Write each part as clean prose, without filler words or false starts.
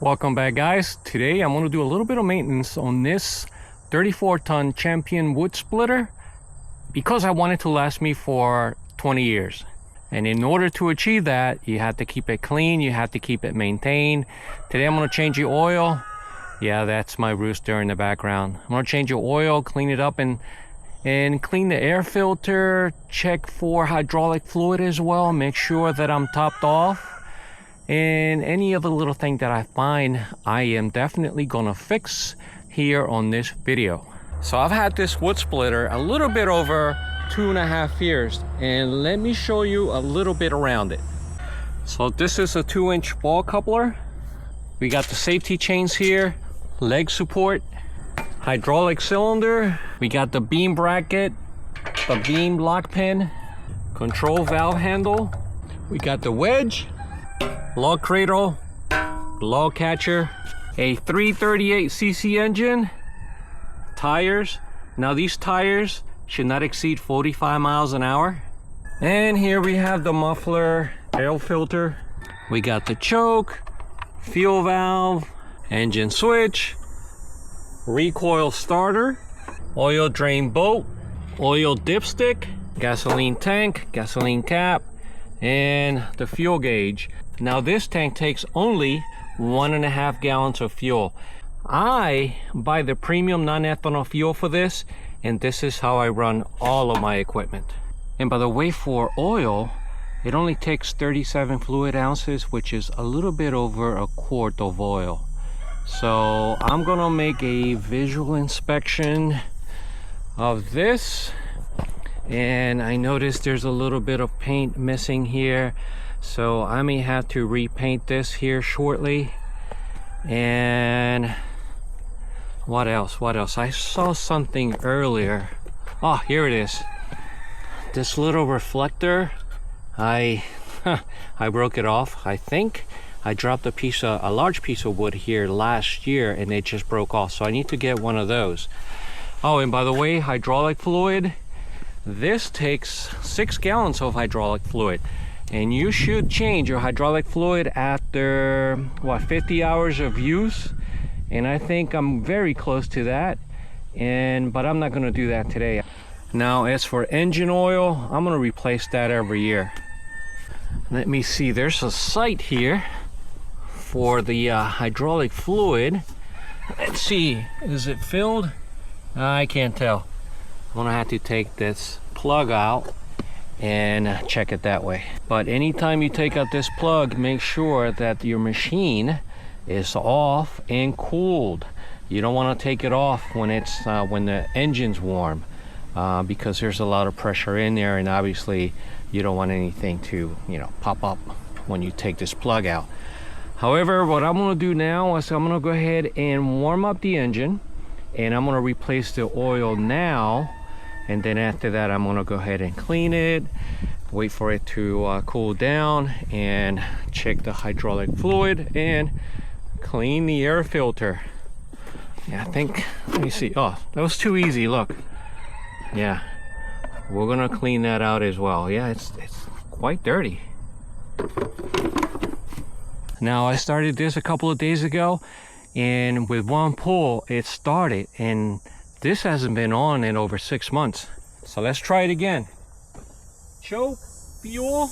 Welcome back, guys. Today I'm going to do a little bit of maintenance on this 34-ton Champion wood splitter because I want it to last me for 20 years. And in order to achieve that, you have to keep it clean, you have to keep it maintained. Today I'm going to change the oil. Yeah, that's my rooster in the background. I'm going to change the oil, clean it up, and clean the air filter, check for hydraulic fluid as well, make sure that I'm topped off. And any other little thing that I find, I am definitely gonna fix here on this video. So I've had this wood splitter a little bit over 2.5 years, and let me show you a little bit around it. So this is a 2-inch ball coupler. We got the safety chains here, leg support, hydraulic cylinder. We got the beam bracket, the beam lock pin, control valve handle. We got the wedge, log cradle, log catcher, a 338cc engine, tires. Now these tires should not exceed 45 miles an hour. And here we have the muffler, air filter. We got the choke, fuel valve, engine switch, recoil starter, oil drain bolt, oil dipstick, gasoline tank, gasoline cap, and the fuel gauge. Now this tank takes only 1.5 gallons of fuel. I buy the premium non-ethanol fuel for this, and this is how I run all of my equipment. And by the way, for oil, it only takes 37 fluid ounces, which is a little bit over a quart of oil. So I'm gonna make a visual inspection of this, and I noticed there's a little bit of paint missing here. So I may have to repaint this here shortly. And what else? I saw something earlier. Oh, here it is. This little reflector, I broke it off. I think I dropped a large piece of wood here last year, and it just broke off. So I need to get one of those. Oh, and by the way, hydraulic fluid. This takes 6 gallons of hydraulic fluid. And you should change your hydraulic fluid after, what, 50 hours of use? And I think I'm very close to that. But I'm not gonna do that today. Now, as for engine oil, I'm gonna replace that every year. Let me see, there's a sight here for the hydraulic fluid. Let's see, is it filled? I can't tell. I'm gonna have to take this plug out and check it that way. But anytime you take out this plug, make sure that your machine is off and cooled. You don't want to take it off when it's when the engine's warm, because there's a lot of pressure in there, and obviously you don't want anything to, pop up when you take this plug out. However, what I'm going to do now is I'm going to go ahead and warm up the engine, and I'm going to replace the oil now. And then after that, I'm gonna go ahead and clean it, wait for it to cool down, and check the hydraulic fluid and clean the air filter. Yeah, I think, let me see. Oh, that was too easy, look. Yeah, we're gonna clean that out as well. Yeah, it's quite dirty. Now, I started this a couple of days ago, and with one pull, it started, and this hasn't been on in over 6 months. So let's try it again. Choke, fuel.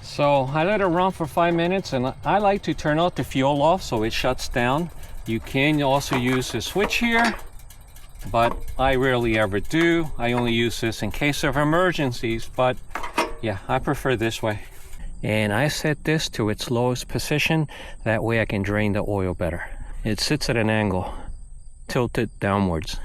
So I let it run for 5 minutes, and I like to turn out the fuel off so it shuts down. You can also use the switch here, but I rarely ever do. I only use this in case of emergencies, but yeah, I prefer this way. And I set this to its lowest position, that way I can drain the oil better. It sits at an angle, tilted downwards.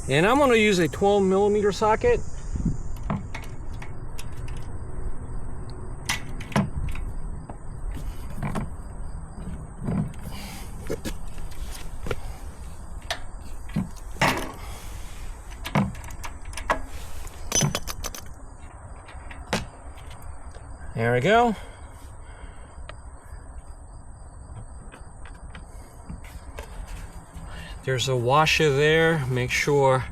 And I'm going to use a 12mm socket. There we go. There's a washer there. Make sure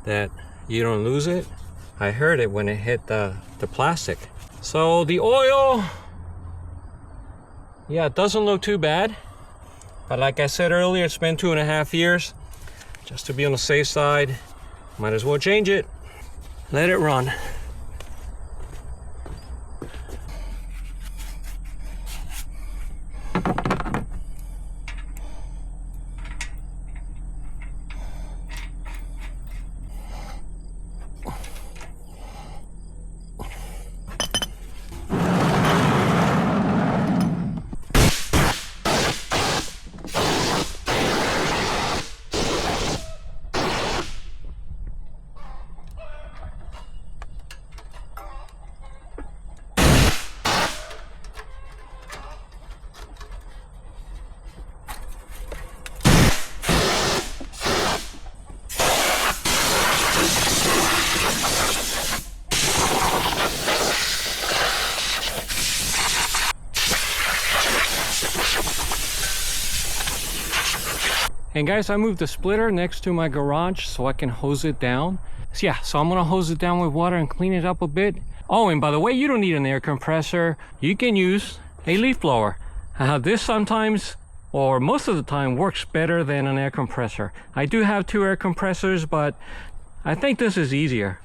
that you don't lose it. I heard it when it hit the plastic. So the oil, yeah, it doesn't look too bad. But like I said earlier, it's been 2.5 years. Just to be on the safe side, might as well change it. Let it run. And guys, I moved the splitter next to my garage so I can hose it down. So yeah, so I'm gonna hose it down with water and clean it up a bit. Oh, and by the way, you don't need an air compressor. You can use a leaf blower. This sometimes, or most of the time, works better than an air compressor. I do have 2 air compressors, but I think this is easier.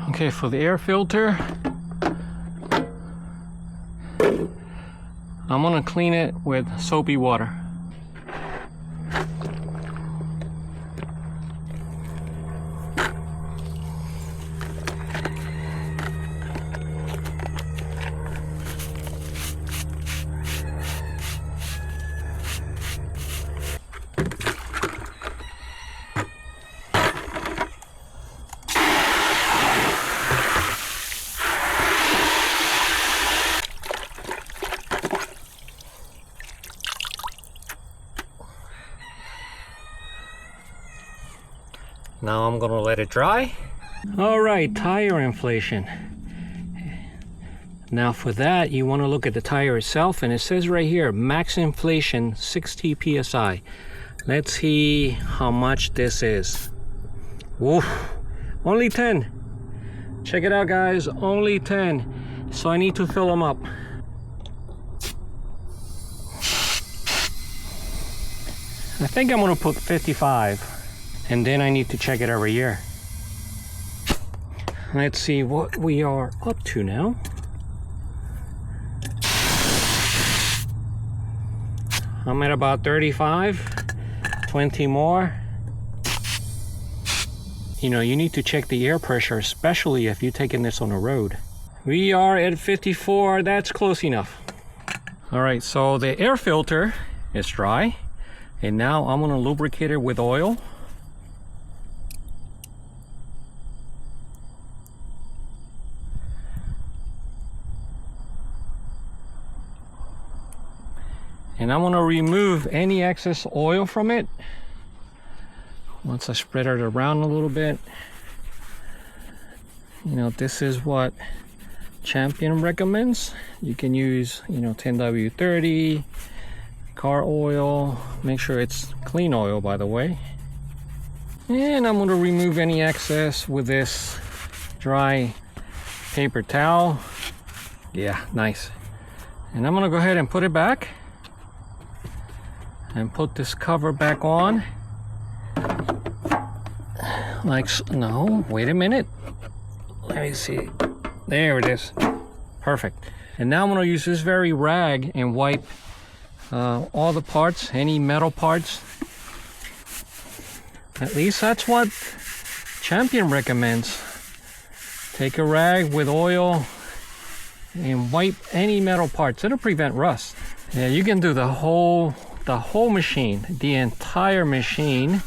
Okay, for the air filter, I'm gonna clean it with soapy water. Now I'm gonna let it dry. All right, tire inflation. Now for that, you wanna look at the tire itself, and it says right here, max inflation 60 PSI. Let's see how much this is. Woof, only 10. Check it out, guys, only 10. So I need to fill them up. I think I'm gonna put 55. And then I need to check it every year. Let's see what we are up to now. I'm at about 35, 20 more. You know, you need to check the air pressure, especially if you're taking this on the road. We are at 54, that's close enough. All right, so the air filter is dry. And now I'm gonna lubricate it with oil. And I'm gonna remove any excess oil from it. Once I spread it around a little bit. You know, this is what Champion recommends. You can use, you know, 10W30, car oil. Make sure it's clean oil, by the way. And I'm gonna remove any excess with this dry paper towel. Yeah, nice. And I'm gonna go ahead and put it back. And put this cover back on. Like, no, wait a minute. Let me see. There it is. Perfect. And now I'm going to use this very rag and wipe all the parts, any metal parts. At least that's what Champion recommends. Take a rag with oil and wipe any metal parts. It'll prevent rust. Yeah, you can do the whole machine, the entire machine.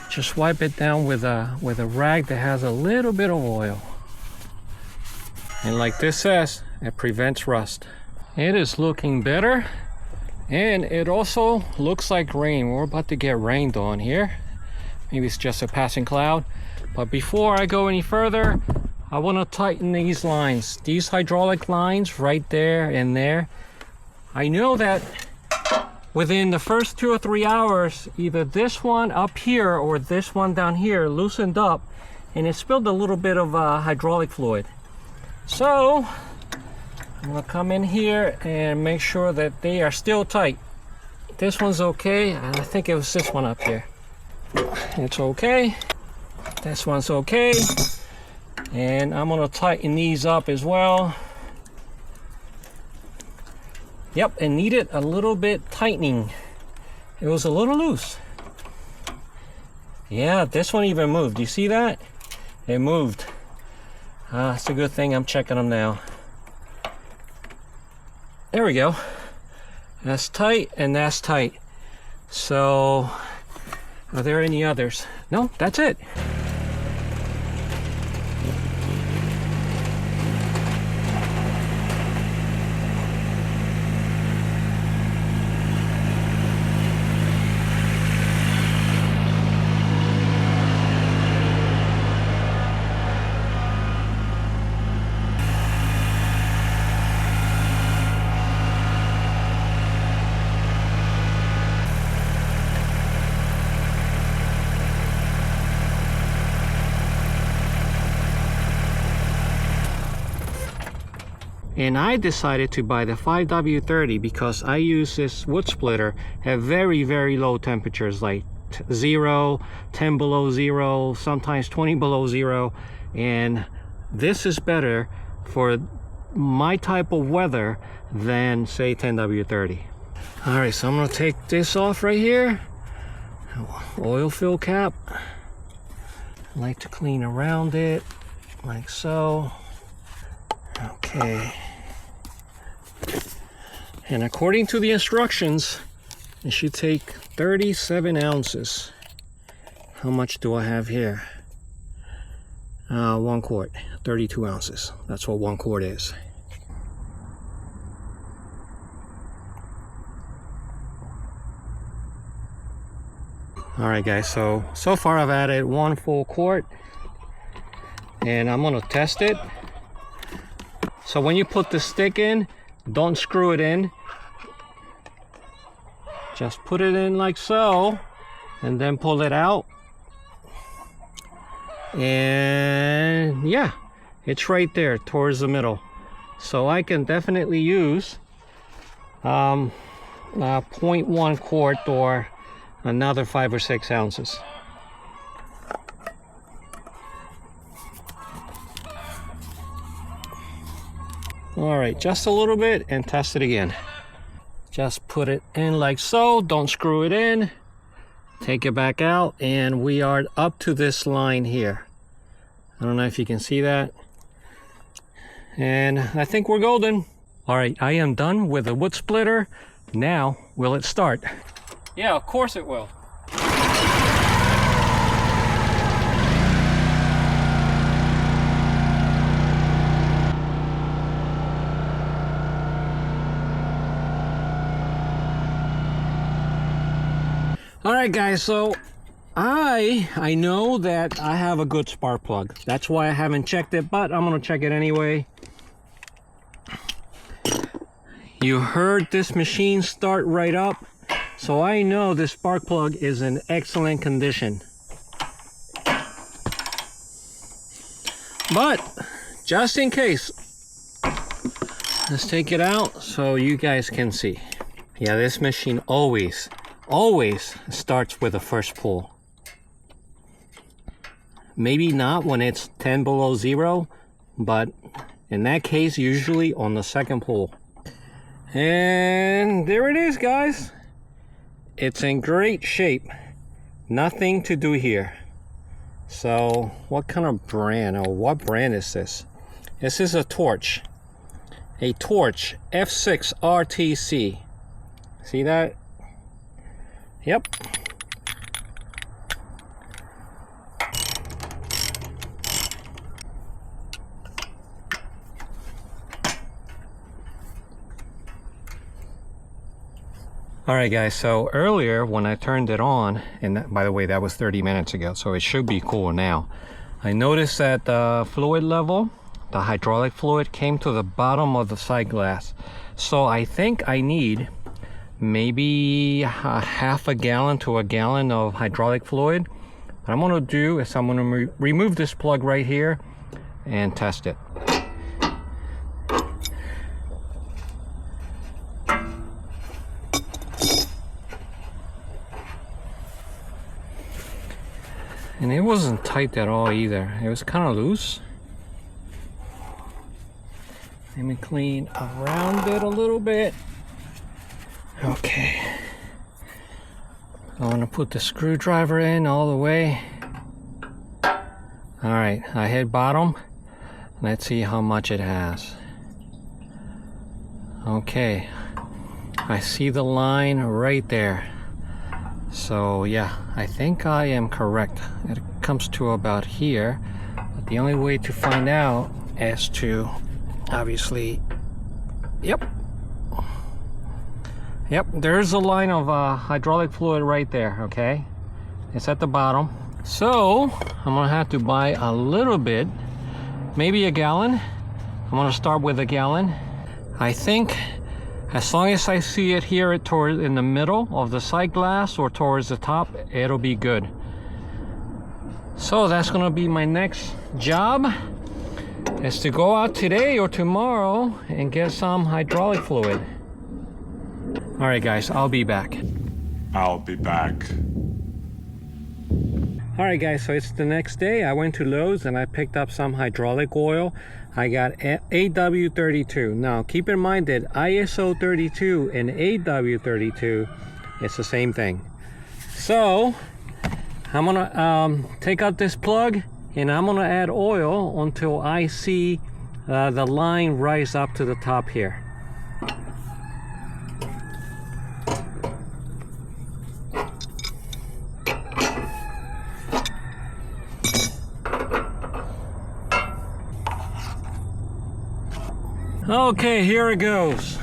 Just wipe it down with a rag that has a little bit of oil. And like this says, it prevents rust. It is looking better. And it also looks like rain. We're about to get rained on here. Maybe it's just a passing cloud. But before I go any further, I want to tighten these lines. These hydraulic lines right there and there. I know that within the first 2 or 3 hours, either this one up here or this one down here loosened up and it spilled a little bit of hydraulic fluid. So I'm gonna come in here and make sure that they are still tight. This one's okay, and I think it was this one up here. It's okay. This one's okay. And I'm gonna tighten these up as well. Yep, it needed a little bit tightening. It was a little loose. Yeah, this one even moved. You see that? It moved. It's a good thing I'm checking them now. There we go. That's tight and that's tight. So, are there any others? No, that's it. And I decided to buy the 5W30 because I use this wood splitter at very, very low temperatures, like 0, 10 below 0, sometimes 20 below 0. And this is better for my type of weather than, say, 10W30. All right, so I'm gonna take this off right here. Oil fill cap. I like to clean around it, like so. Okay. And according to the instructions, it should take 37 ounces. How much do I have here? 1 quart, 32 ounces. That's what 1 quart is. All right, guys, so far I've added 1 full quart, and I'm gonna test it. So when you put the stick in, don't screw it in. Just put it in like so, and then pull it out. And yeah, it's right there towards the middle. So I can definitely use 0.1 quart or another 5 or 6 ounces. All right, just a little bit and test it again. Just put it in like so, don't screw it in. Take it back out, and we are up to this line here. I don't know if you can see that. And I think we're golden. All right, I am done with the wood splitter. Now, will it start? Yeah, of course it will. All right, guys, so I know that I have a good spark plug. That's why I haven't checked it, but I'm gonna check it anyway. You heard this machine start right up, so I know this spark plug is in excellent condition. But just in case, let's take it out so you guys can see. Yeah, this machine always starts with the first pull. Maybe not when it's 10 below zero, but in that case, usually on the second pull. And there it is, guys. It's in great shape. Nothing to do here. So what kind of brand, or what brand is this? This is a Torch. A Torch F6 RTC. See that? Yep. Alright guys, so earlier when I turned it on, and that, by the way, that was 30 minutes ago, so it should be cool now. I noticed that the fluid level, the hydraulic fluid, came to the bottom of the side glass. So I think I need maybe a half a gallon to a gallon of hydraulic fluid. What I'm going to do is I'm going to remove this plug right here and test it. And it wasn't tight at all either. It was kind of loose. Let me clean around it a little bit. Okay. I want to put the screwdriver in all the way. Alright, I hit bottom. Let's see how much it has. Okay. I see the line right there. So yeah, I think I am correct. It comes to about here. But the only way to find out is to obviously, yep, there's a line of hydraulic fluid right there. Okay, it's at the bottom. So I'm gonna have to buy a little bit, maybe a gallon. I'm gonna start with a gallon. I think as long as I see it here towards in the middle of the side glass or towards the top, it'll be good. So that's gonna be my next job, is to go out today or tomorrow and get some hydraulic fluid. All right guys, I'll be back. I'll be back. All right guys, so it's the next day. I went to Lowe's and I picked up some hydraulic oil. I got AW32. Now keep in mind that ISO 32 and AW32 is the same thing. So I'm gonna take out this plug and I'm gonna add oil until I see the line rise up to the top here. Okay, here it goes.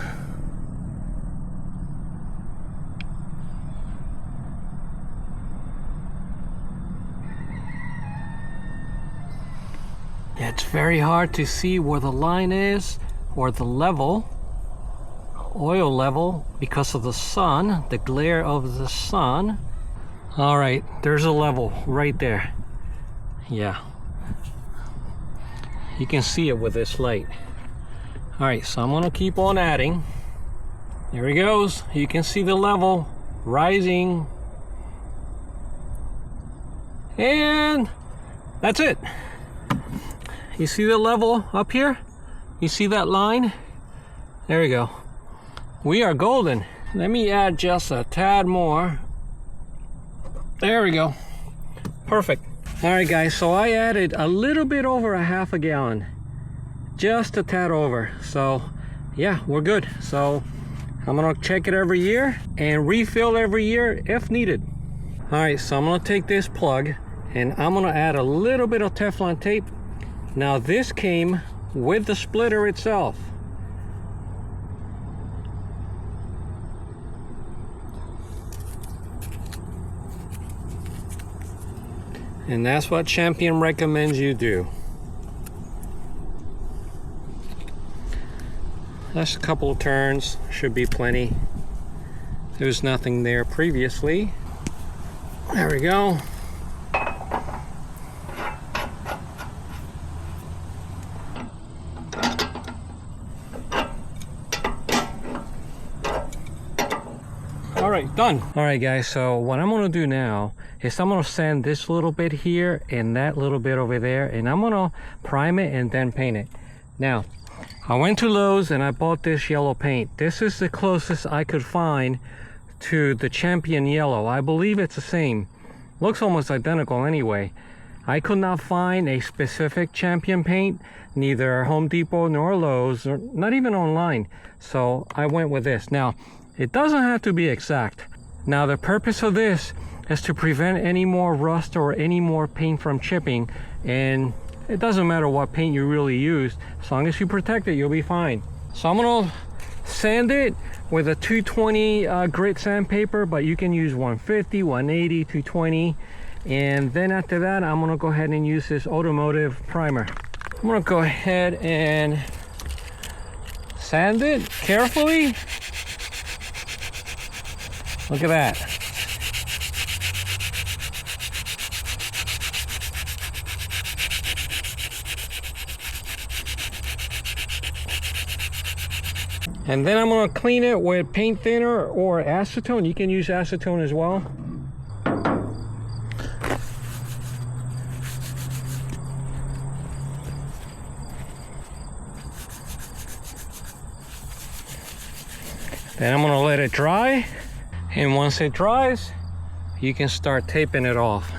It's very hard to see where the line is or the level, oil level, because of the sun, the glare of the sun. All right, there's a level right there. Yeah, you can see it with this light. All right, so I'm gonna keep on adding. There he goes. You can see the level rising. And that's it. You see the level up here? You see that line? There we go. We are golden. Let me add just a tad more. There we go. Perfect. All right, guys, so I added a little bit over a half a gallon. Just a tad over. So yeah, we're good. So I'm gonna check it every year and refill every year if needed. All right, so I'm gonna take this plug and I'm gonna add a little bit of Teflon tape. Now this came with the splitter itself. And that's what Champion recommends you do. That's a couple of turns, should be plenty. There's nothing there previously. There we go. All right, done. All right, guys, so what I'm gonna do now is I'm gonna sand this little bit here and that little bit over there, and I'm gonna prime it and then paint it. Now, I went to Lowe's and I bought this yellow paint. This is the closest I could find to the Champion yellow. I believe it's the same. Looks almost identical anyway. I could not find a specific Champion paint, neither Home Depot nor Lowe's, or not even online. So I went with this. Now, it doesn't have to be exact. Now, the purpose of this is to prevent any more rust or any more paint from chipping, and it doesn't matter what paint you really use, as long as you protect it, you'll be fine. So I'm gonna sand it with a 220 grit sandpaper, but you can use 150, 180, 220. And then after that, I'm gonna go ahead and use this automotive primer. I'm gonna go ahead and sand it carefully. Look at that. And then I'm gonna clean it with paint thinner or acetone. You can use acetone as well. Then I'm gonna let it dry. And once it dries, you can start taping it off.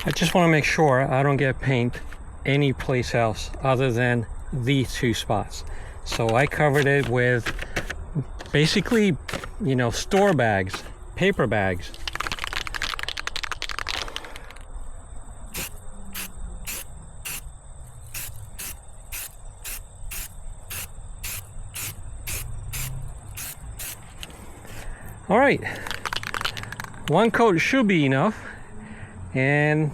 I just want to make sure I don't get paint any place else other than these two spots. So I covered it with basically, you know, store bags, paper bags. All right, one coat should be enough. And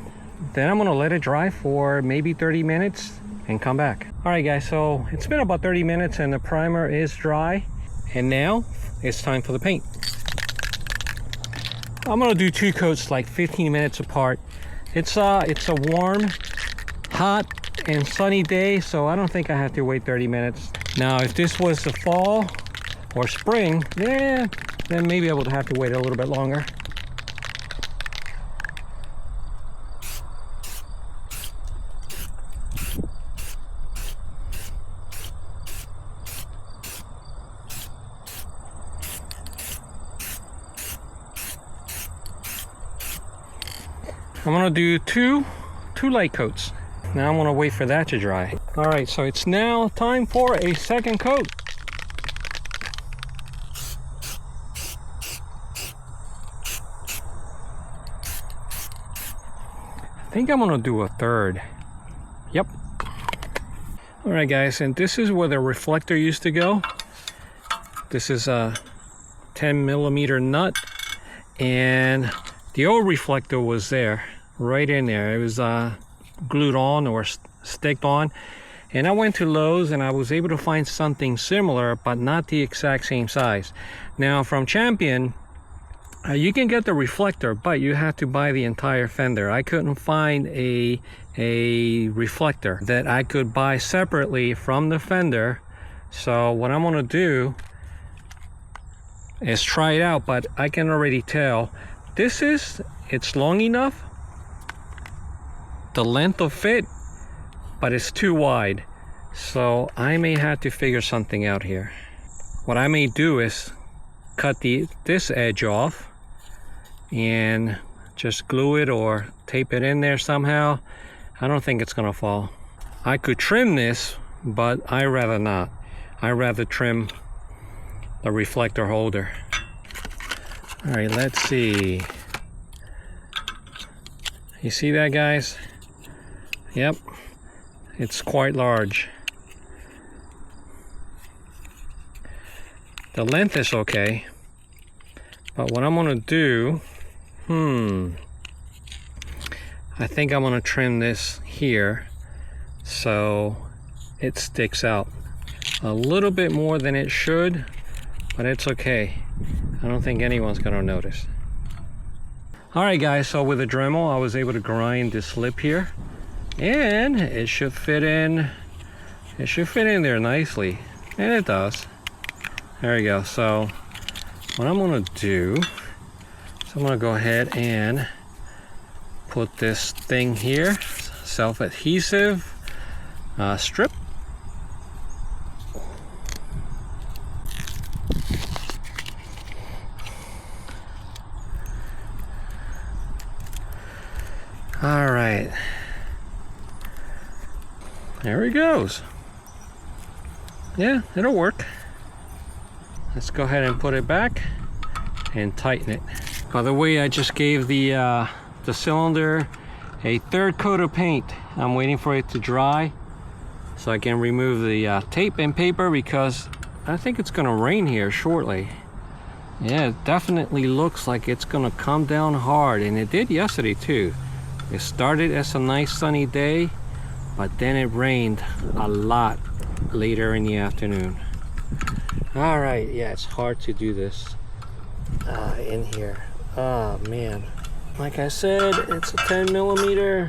then I'm gonna let it dry for maybe 30 minutes and come back. All right, guys, so it's been about 30 minutes and the primer is dry. And now it's time for the paint. I'm gonna do 2 coats like 15 minutes apart. It's a warm, hot, and sunny day, so I don't think I have to wait 30 minutes. Now, if this was the fall or spring, yeah, then maybe I would have to wait a little bit longer. I'm gonna do two light coats. Now I'm gonna wait for that to dry. All right, so it's now time for a second coat. I think I'm gonna do a third. Yep. All right, guys, and this is where the reflector used to go. This is a 10mm nut, and the old reflector was there, right in there. It was glued on or sticked on. And I went to Lowe's and I was able to find something similar, but not the exact same size. Now from Champion, you can get the reflector, but you have to buy the entire fender. I couldn't find a reflector that I could buy separately from the fender. So what I'm gonna do is try it out, but I can already tell it's long enough, the length of fit, but it's too wide. So I may have to figure something out here. What I may do is cut this edge off and just glue it or tape it in there somehow. I don't think it's gonna fall. I could trim this but I rather not. I rather trim the reflector holder. All right, let's see. You see that, guys? Yep, it's quite large. The length is okay, but what I'm gonna do, I think I'm gonna trim this here so it sticks out a little bit more than it should, but it's okay. I don't think anyone's gonna notice. All right, guys, so with a Dremel, I was able to grind this lip here, and it should fit in. It should fit in there nicely, and it does. There we go. So what I'm gonna do is I'm gonna go ahead and put this thing here, self-adhesive strip. All right, there he goes. Yeah, it'll work. Let's go ahead and put it back and tighten it. By the way, I just gave the cylinder a third coat of paint. I'm waiting for it to dry so I can remove the tape and paper, because I think it's gonna rain here shortly. Yeah, it definitely looks like it's gonna come down hard, and it did yesterday too. It started as a nice sunny day, but then it rained a lot later in the afternoon. All right, yeah, it's hard to do this in here. Oh man, like I said, it's a 10 millimeter.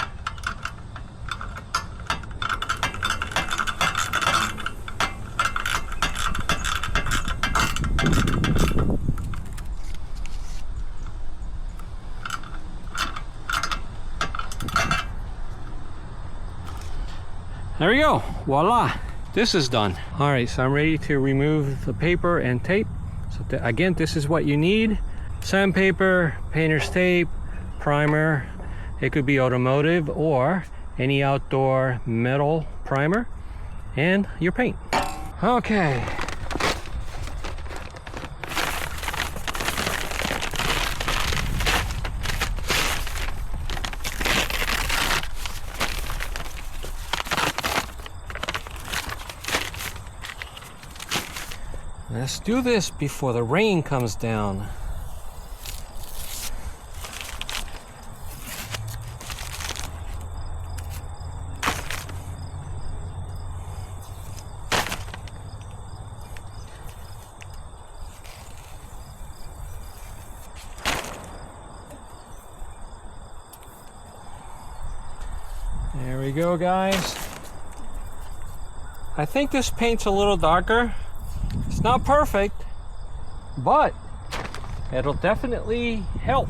There we go, voila. This is done. All right, so I'm ready to remove the paper and tape. So again, this is what you need: sandpaper, painter's tape, primer. It could be automotive or any outdoor metal primer, and your paint. Okay. Let's do this before the rain comes down. There we go, guys. I think this paint's a little darker. It's not perfect, but it'll definitely help.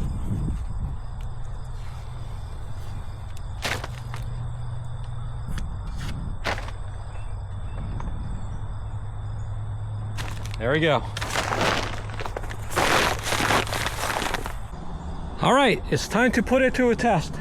There we go. All right, it's time to put it to a test.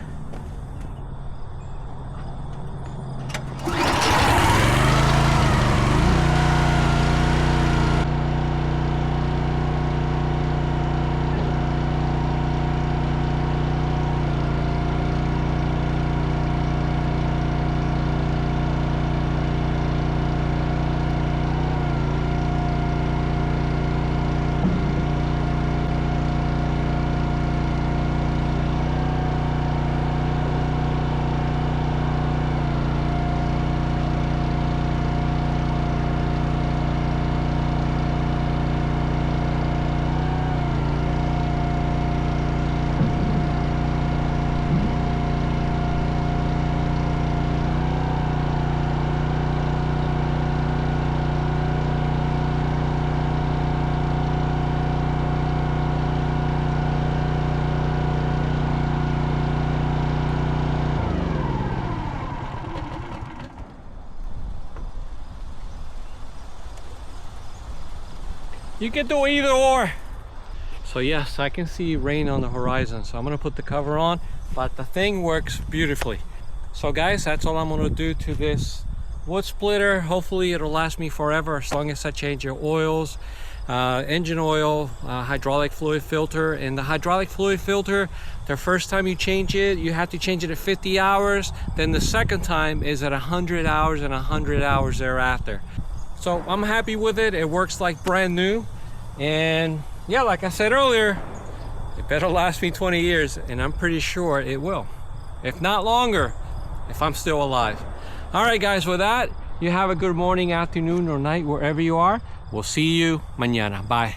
You can do either or. So yes, I can see rain on the horizon, so I'm gonna put the cover on, but the thing works beautifully. So guys, that's all I'm gonna do to this wood splitter. Hopefully it'll last me forever as long as I change your oils, engine oil, hydraulic fluid filter. And the hydraulic fluid filter, the first time you change it, you have to change it at 50 hours. Then the second time is at 100 hours and 100 hours thereafter. So I'm happy with it. It works like brand new. And yeah, like I said earlier, it better last me 20 years, and I'm pretty sure it will, if not longer, if I'm still alive. All right, guys, with that, you have a good morning, afternoon, or night, wherever you are. We'll see you mañana. Bye.